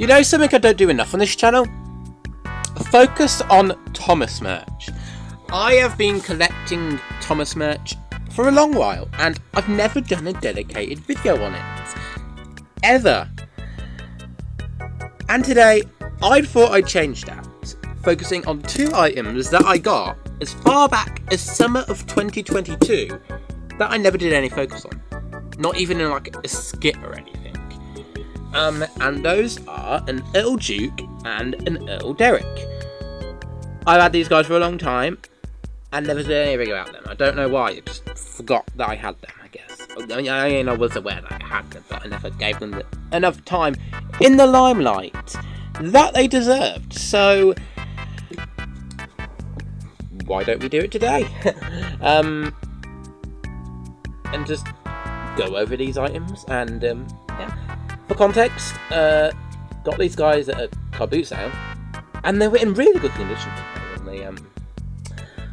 You know something I don't do enough on this channel? Focus on Thomas merch. I have been collecting Thomas merch for a long while, and I've never done a dedicated video on it. Ever. And today, I thought I'd change that, focusing on 2 items that I got as far back as summer of 2022 that I never did any focus on. Not even in like a skit or anything. And those are an ERTL Duke and an ERTL Derek. I've had these guys for a long time and never did anything about them. I don't know why, I just forgot that I had them, I guess. I was aware that I had them, but I never gave them enough time in the limelight that they deserved. So, why don't we do it today? And just go over these items and, yeah. For context, got these guys at a car boot sale, and they were in really good condition.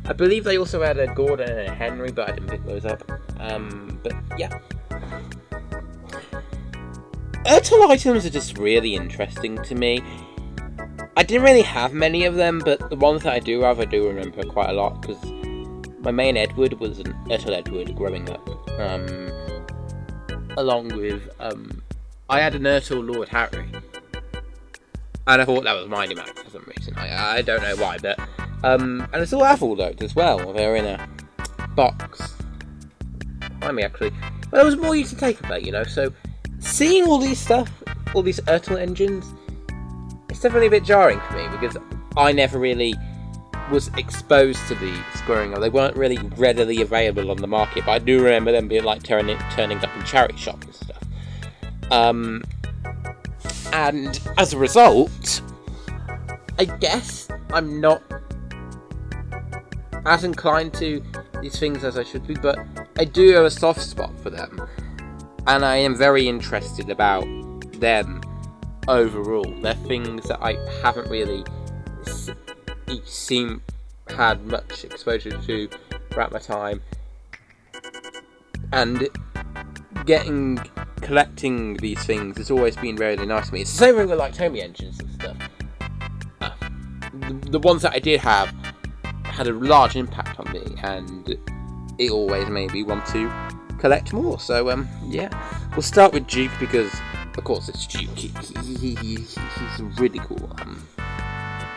I believe they also had a Gordon and a Henry, but I didn't pick those up. But yeah. ERTL items are just really interesting to me. I didn't really have many of them, but the ones that I do have, I do remember quite a lot, because my main Edward was an ERTL Edward growing up. Along with, I had an ERTL Lord Harry, and I thought that was Mighty Max for some reason. I don't know why, but and I still have all those as well. They're in a box behind me, actually. But there was more you to take about, you know. So seeing all these stuff, all these ERTL engines, it's definitely a bit jarring for me because I never really was exposed to these growing up. They weren't really readily available on the market, but I do remember them being like turning up in charity shops and stuff. And as a result, I guess I'm not as inclined to these things as I should be, but I do have a soft spot for them, and I am very interested about them overall. They're things that I haven't really had much exposure to throughout my time, and collecting these things has always been really nice to me. It's the same thing with like Tommy engines and stuff. The ones that I did have had a large impact on me, and it always made me want to collect more. So yeah, we'll start with Duke because of course it's Duke. He's really cool.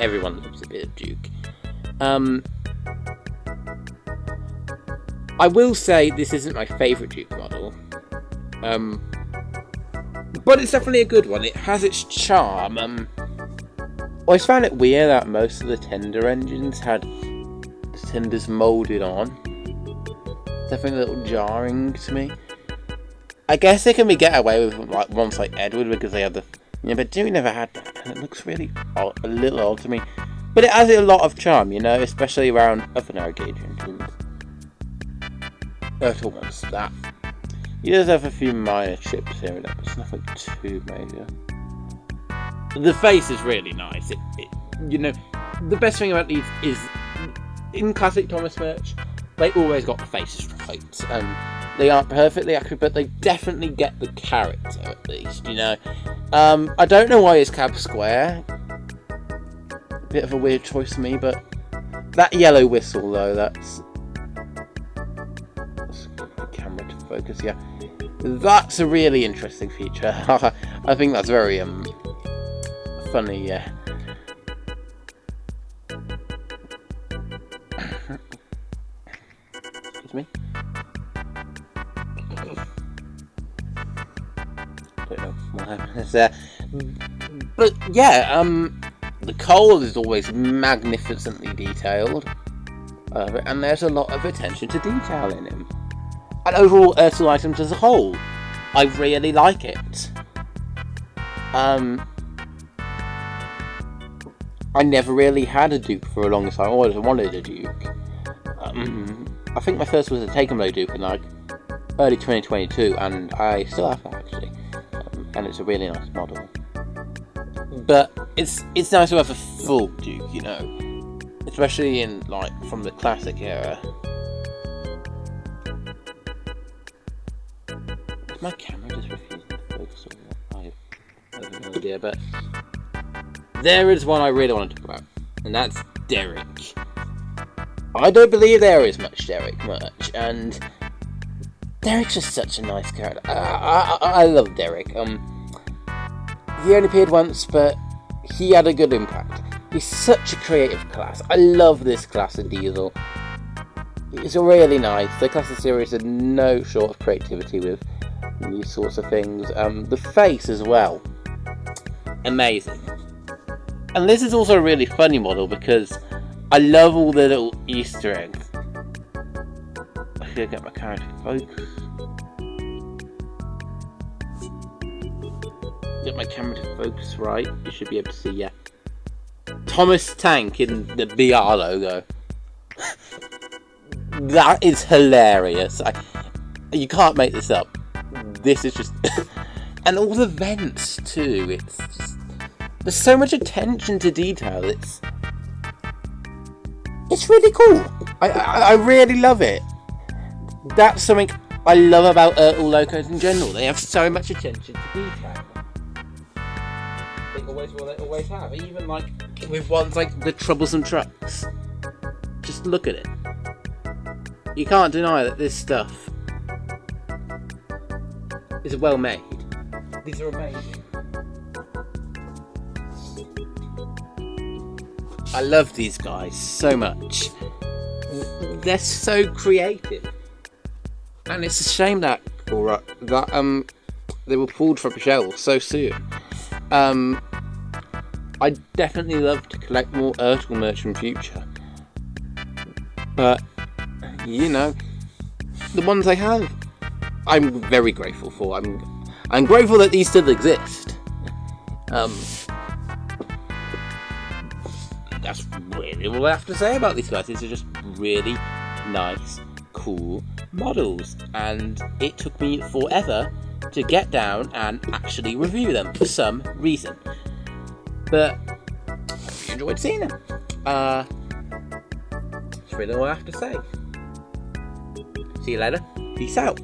Everyone loves a bit of Duke. I will say this isn't my favourite Duke model. But it's definitely a good one. It has its charm. I always found it weird that most of the tender engines had the tenders moulded on. It's definitely a little jarring to me. I guess they can get away with like ones like Edward because they have the, you know, but Duke never had that, and it looks really odd, a little odd to me. But it has a lot of charm, you know, especially around other narrow gauge engines. ERTL ones, that. He does have a few minor chips here and there, but it's nothing too major. The face is really nice. It you know, the best thing about these is, in classic Thomas merch, they always got the faces right. They aren't perfectly accurate, but they definitely get the character at least, you know. I don't know why his cab's square. Bit of a weird choice to me, but that yellow whistle though, let's get the camera to focus. Yeah, that's a really interesting feature. I think that's very funny. Yeah. Excuse me. Don't know what happened there, but yeah, the coal is always magnificently detailed, and there's a lot of attention to detail in him. And overall, ERTL items as a whole, I really like it. I never really had a Duke for a long time. I always wanted a Duke. I think my first was a Take 'em Low Duke in like early 2022, and I still have that actually. And it's a really nice model. But it's nice to have a full Duke, you know, especially in like from the classic era. Is my camera just refusing to focus on what? I have no idea, but there is one I really want to talk about, and that's Derek. I don't believe there is much Derek much, and Derek's just such a nice character. I love Derek. He only appeared once, but he had a good impact. He's such a creative class. I love this class of Diesel. It's really nice. The class of series had no short of creativity with these sorts of things. The face as well. Amazing. And this is also a really funny model because I love all the little Easter eggs. I gotta get my camera to focus. Get my camera to focus right. You should be able to see, yeah. Thomas Tank in the BR logo. That is hilarious. You can't make this up. This is just... and all the vents too. It's just... there's so much attention to detail. It's really cool. I really love it. That's something I love about ERTL logos in general. They have so much attention to detail. They always have. Even like with ones like the troublesome trucks. Just look at it. You can't deny that this stuff is well made. These are amazing. I love these guys so much. They're so creative. And it's a shame that they were pulled from the shelves so soon. I'd definitely love to collect more ERTL merch in future. But, you know, the ones I have, I'm very grateful for. I'm grateful that these still exist. That's really all I have to say about these guys. These are just really nice, cool models. And it took me forever to get down and actually review them for some reason. But I hope you enjoyed seeing them. That's really all I have to say. See you later. Peace out.